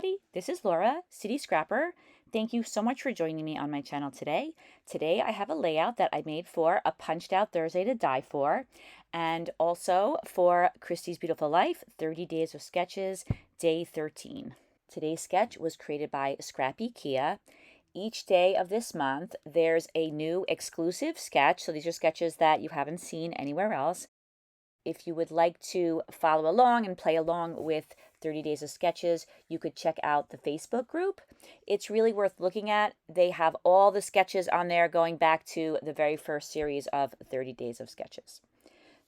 everybody, this is Laura, City Scrapper. Thank you so much for joining me on my channel today. Today I have a layout that I made for a Punched Out Thursday to Die For, and also for Christy's Beautiful Life, 30 Days of Sketches, Day 13. Today's sketch was created by Scrappy Kia. Each day of this month, there's a new exclusive sketch, so these are sketches that you haven't seen anywhere else. If you would like to follow along and play along with 30 Days of Sketches, you could check out the Facebook group. It's really worth looking at. They have all the sketches on there going back to the very first series of 30 Days of Sketches.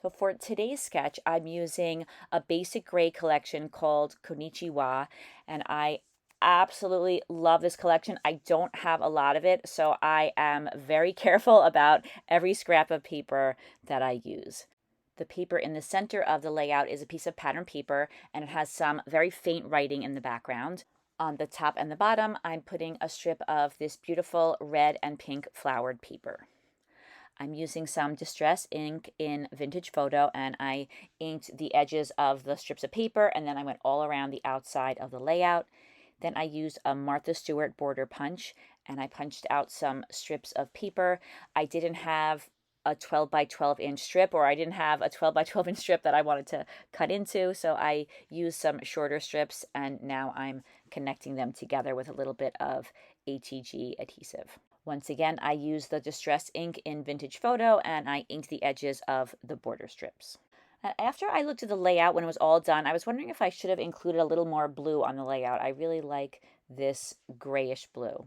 So for today's sketch, I'm using a basic gray collection called Konnichiwa, and I absolutely love this collection. I don't have a lot of it, so I am very careful about every scrap of paper that I use. The paper in the center of the layout is a piece of pattern paper, and it has some very faint writing in the background. On the top and the bottom, I'm putting a strip of this beautiful red and pink flowered paper. I'm using some distress ink in Vintage Photo, and I inked the edges of the strips of paper, and then I went all around the outside of the layout. Then I used a Martha Stewart border punch, and I punched out some strips of paper. I didn't have a 12 by 12 inch strip, or I didn't have a 12 by 12 inch strip that I wanted to cut into, so I used some shorter strips, and now I'm connecting them together with a little bit of ATG adhesive. Once again, I used the distress ink in Vintage Photo, and I inked the edges of the border strips. After I looked at the layout when it was all done, I was wondering if I should have included a little more blue on the layout. I really like this grayish blue.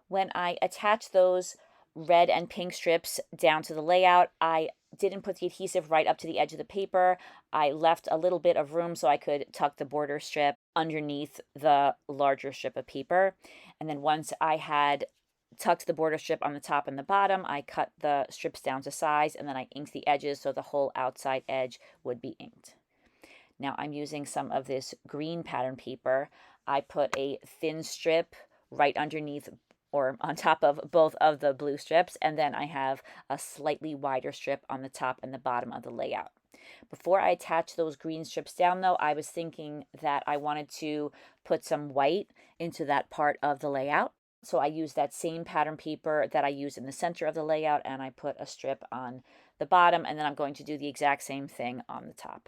When I attached those red and pink strips down to the layout, I didn't put the adhesive right up to the edge of the paper. I left a little bit of room so I could tuck the border strip underneath the larger strip of paper. And then once I had tucked the border strip on the top and the bottom, I cut the strips down to size, and then I inked the edges so the whole outside edge would be inked. Now I'm using some of this green pattern paper. I put a thin strip right underneath or on top of both of the blue strips, and then I have a slightly wider strip on the top and the bottom of the layout. Before I attach those green strips down, though, I was thinking that I wanted to put some white into that part of the layout. So I used that same pattern paper that I used in the center of the layout, and I put a strip on the bottom, and then I'm going to do the exact same thing on the top.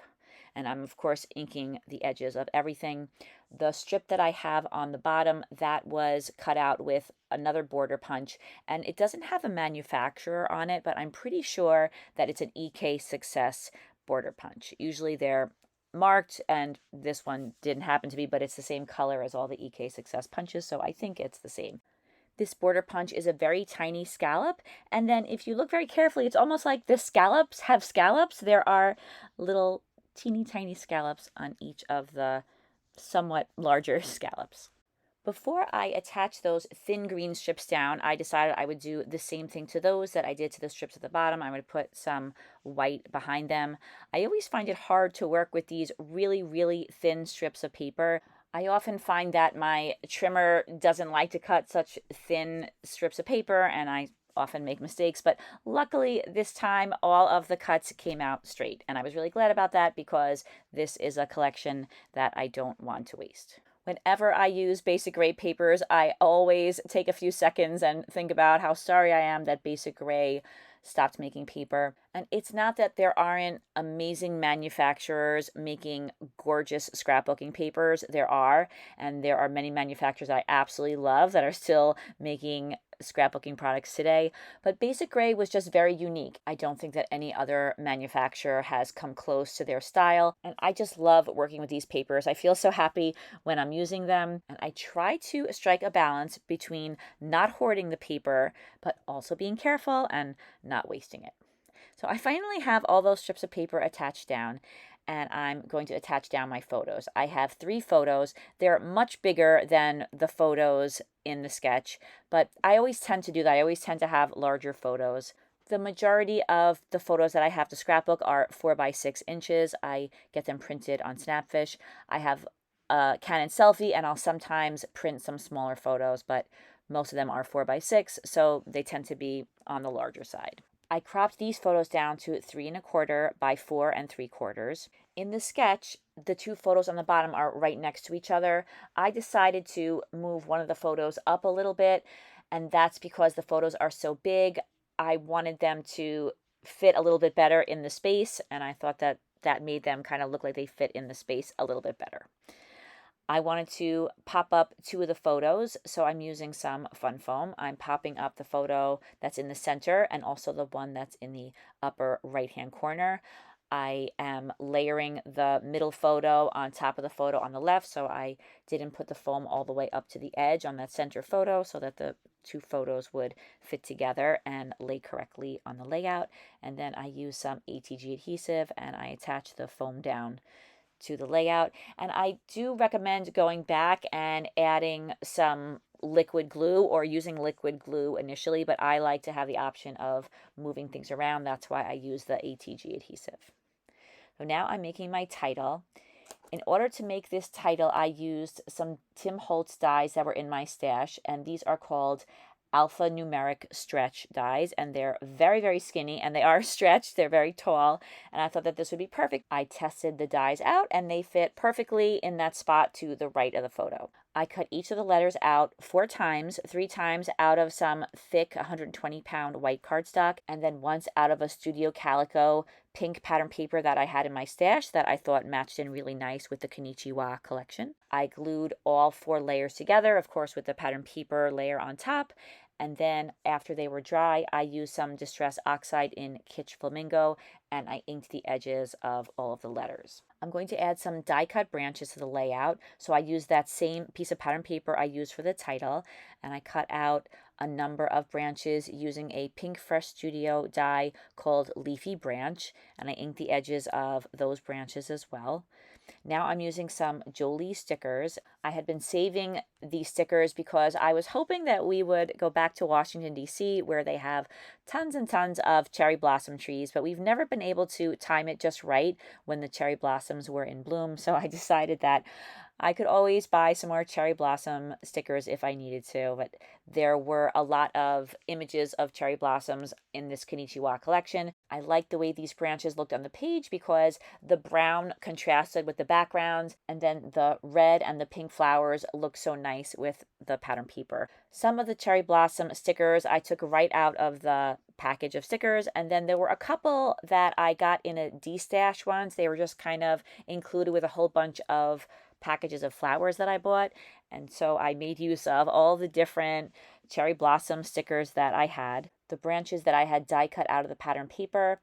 And I'm, of course, inking the edges of everything. The strip that I have on the bottom, that was cut out with another border punch, and it doesn't have a manufacturer on it, but I'm pretty sure that it's an EK Success border punch. Usually they're marked, and this one didn't happen to be, but it's the same color as all the EK Success punches, so I think it's the same. This border punch is a very tiny scallop, and then if you look very carefully, it's almost like the scallops have scallops. There are little teeny tiny scallops on each of the somewhat larger scallops. Before I attach those thin green strips down, I decided I would do the same thing to those that I did to the strips at the bottom. I'm going to put some white behind them. I always find it hard to work with these really, really thin strips of paper. I often find that my trimmer doesn't like to cut such thin strips of paper, and I often make mistakes, but luckily this time all of the cuts came out straight, and I was really glad about that because this is a collection that I don't want to waste. Whenever I use basic gray papers, I always take a few seconds and think about how sorry I am that basic gray stopped making paper. And it's not that there aren't amazing manufacturers making gorgeous scrapbooking papers. There are, and there are many manufacturers I absolutely love that are still making scrapbooking products today, but basic gray was just very unique. I don't think that any other manufacturer has come close to their style, and I just love working with these papers. I feel so happy when I'm using them, and I try to strike a balance between not hoarding the paper, but also being careful and not wasting it. So I finally have all those strips of paper attached down, and I'm going to attach down my photos. I have 3 photos. They're much bigger than the photos in the sketch, but I always tend to do that. I always tend to have larger photos. The majority of the photos that I have to scrapbook are 4 by 6 inches. I get them printed on Snapfish. I have a Canon selfie, and I'll sometimes print some smaller photos, but most of them are 4 by 6, so they tend to be on the larger side. I cropped these photos down to 3¼ by 4¾ In the sketch, the two photos on the bottom are right next to each other. I decided to move one of the photos up a little bit, and that's because the photos are so big. I wanted them to fit a little bit better in the space, and I thought that that made them kind of look like they fit in the space a little bit better. I wanted to pop up two of the photos, so I'm using some fun foam. I'm popping up the photo that's in the center and also the one that's in the upper right-hand corner. I am layering the middle photo on top of the photo on the left, so I didn't put the foam all the way up to the edge on that center photo so that the two photos would fit together and lay correctly on the layout. And then I use some ATG adhesive and I attach the foam down to the layout. And I do recommend going back and adding some liquid glue or using liquid glue initially, but I like to have the option of moving things around. That's why I use the ATG adhesive. So now I'm making my title. In order to make this title, I used some Tim Holtz dies that were in my stash, and these are called Alphanumeric stretch dies, and they're very, very skinny, and they are stretched. They're very tall, and I thought that this would be perfect. I tested the dies out, and they fit perfectly in that spot to the right of the photo. I cut each of the letters out 4 times, 3 times out of some thick 120-pound white cardstock, and then once out of a Studio Calico pink pattern paper that I had in my stash that I thought matched in really nice with the Konnichiwa collection. I glued all 4 layers together, of course, with the pattern paper layer on top. And then after they were dry, I used some Distress Oxide in Kitsch Flamingo, and I inked the edges of all of the letters. I'm going to add some die cut branches to the layout. So I used that same piece of pattern paper I used for the title, and I cut out a number of branches using a Pinkfresh Studio die called Leafy Branch, and I inked the edges of those branches as well. Now I'm using some Jolee stickers. I had been saving these stickers because I was hoping that we would go back to Washington, D.C., where they have tons and tons of cherry blossom trees, but we've never been able to time it just right when the cherry blossoms were in bloom. So I decided that I could always buy some more cherry blossom stickers if I needed to, but there were a lot of images of cherry blossoms in this Konnichiwa collection. I liked the way these branches looked on the page because the brown contrasted with the background, and then the red and the pink flowers looked so nice with the pattern paper. Some of the cherry blossom stickers I took right out of the package of stickers, and then there were a couple that I got in a D-stash once. They were just kind of included with a whole bunch of packages of flowers that I bought, and so I made use of all the different cherry blossom stickers that I had. The branches that I had die cut out of the pattern paper,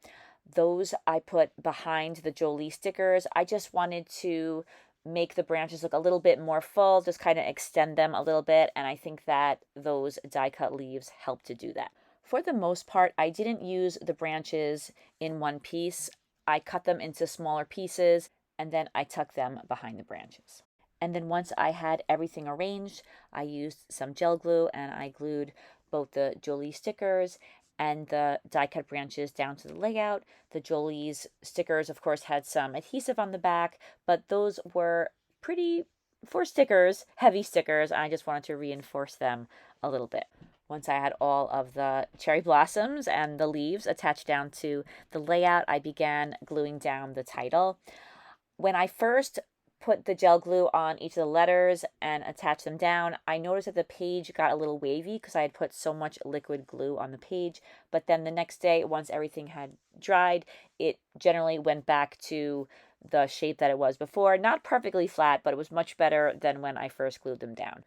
those I put behind the Jolee stickers. I just wanted to make the branches look a little bit more full, just kind of extend them a little bit, and I think that those die cut leaves help to do that. For the most part, I didn't use the branches in one piece. I cut them into smaller pieces, and then I tuck them behind the branches. And then once I had everything arranged, I used some gel glue and I glued both the Jolee stickers and the die cut branches down to the layout. The Jolee's stickers, of course, had some adhesive on the back, but those were pretty, for stickers, heavy stickers. I just wanted to reinforce them a little bit. Once I had all of the cherry blossoms and the leaves attached down to the layout, I began gluing down the title. When I first put the gel glue on each of the letters and attached them down, I noticed that the page got a little wavy because I had put so much liquid glue on the page. But then the next day, once everything had dried, it generally went back to the shape that it was before. Not perfectly flat, but it was much better than when I first glued them down.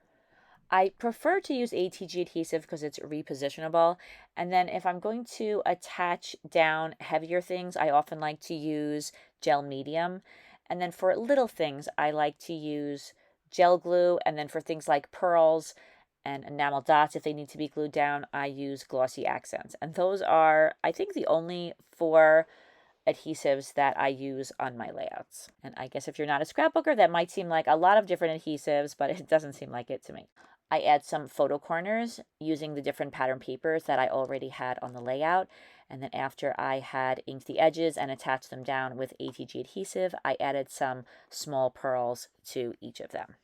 I prefer to use ATG adhesive because it's repositionable. And then if I'm going to attach down heavier things, I often like to use gel medium. And then for little things, I like to use gel glue. And then for things like pearls and enamel dots, if they need to be glued down, I use glossy accents. And those are, I think, the only 4 adhesives that I use on my layouts. And I guess if you're not a scrapbooker, that might seem like a lot of different adhesives, but it doesn't seem like it to me. I add some photo corners using the different pattern papers that I already had on the layout. And then after I had inked the edges and attached them down with ATG adhesive, I added some small pearls to each of them.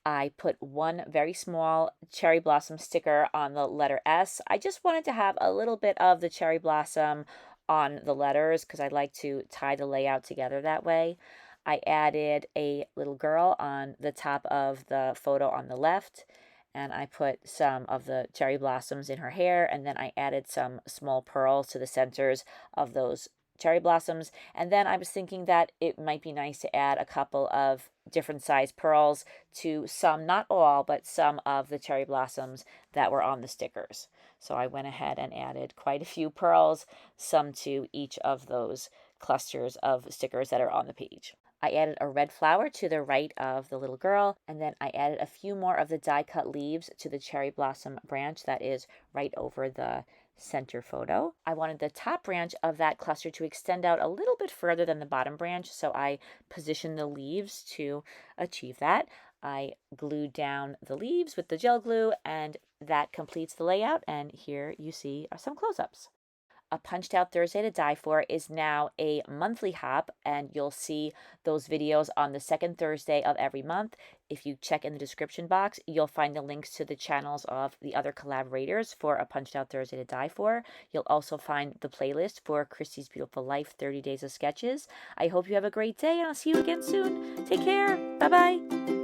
I put one very small cherry blossom sticker on the letter S. I just wanted to have a little bit of the cherry blossom on the letters because I like to tie the layout together that way. I added a little girl on the top of the photo on the left, and I put some of the cherry blossoms in her hair, and then I added some small pearls to the centers of those cherry blossoms. And then I was thinking that it might be nice to add a couple of different size pearls to some, not all, but some of the cherry blossoms that were on the stickers. So I went ahead and added quite a few pearls, some to each of those clusters of stickers that are on the page. I added a red flower to the right of the little girl, and then I added a few more of the die cut leaves to the cherry blossom branch that is right over the center photo. I wanted the top branch of that cluster to extend out a little bit further than the bottom branch, so I positioned the leaves to achieve that. I glued down the leaves with the gel glue, and that completes the layout, and here you see some close-ups. A Punched Out Thursday to Die For is now a monthly hop, and you'll see those videos on the second Thursday of every month. If you check in the description box, you'll find the links to the channels of the other collaborators for A Punched Out Thursday to Die For. You'll also find the playlist for Christy's Beautiful Life 30 Days of Sketches. I hope you have a great day, and I'll see you again soon. Take care. Bye-bye.